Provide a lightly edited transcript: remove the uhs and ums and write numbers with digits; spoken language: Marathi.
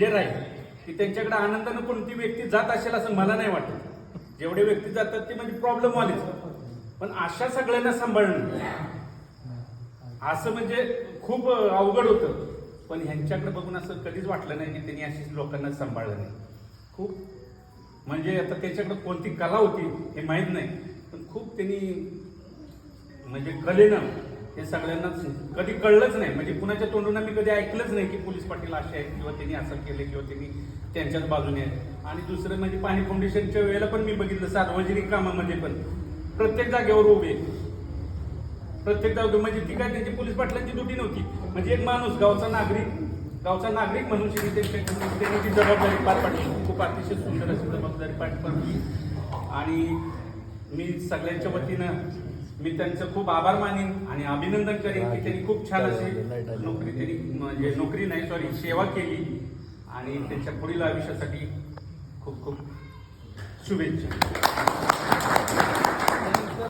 जे राहील की त्यांच्याकडे आनंदानं कोणती व्यक्ती जात असेल असं मला नाही वाटत. जेवढे व्यक्ती जातात ते म्हणजे प्रॉब्लेम आलेच, पण अशा सगळ्यांना सांभाळणं असं म्हणजे खूप अवघड होतं. पण ह्यांच्याकडे बघून असं कधीच वाटलं नाही की त्यांनी अशीच लोकांना सांभाळलं नाही. खूप म्हणजे आता त्याच्याकडे कोणती कला होती हे माहीत नाही, पण खूप त्यांनी म्हणजे कलेनं हे सगळ्यांनाच कधी कळलंच नाही. म्हणजे कुणाच्या तोंडून मी कधी ऐकलंच नाही की पोलीस पाटील असे आहेत किंवा त्यांनी असं केलं किंवा त्यांनी त्यांच्याच बाजूने आहेत. आणि दुसरं म्हणजे पाणी फाउंडेशनच्या वेळेला पण मी बघितलं सार्वजनिक कामामध्ये पण प्रत्येक जागेवर उभे, प्रत्येक जागे म्हणजे ती काय त्यांची पोलीस पाटलांची ड्युटी नव्हती. म्हणजे एक माणूस गावचा नागरिक म्हणून त्यांनी ती जबाबदारी पार पाडली. खूप अतिशय सुंदर अशी जबाबदारी पार पाडली. आणि मी सगळ्यांच्या वतीनं मी त्यांचं खूप आभार मानेन आणि अभिनंदन करेन की त्यांनी खूप छान अशी सेवा केली आणि त्यांच्या पुढील आयुष्यासाठी खूप खूप शुभेच्छा.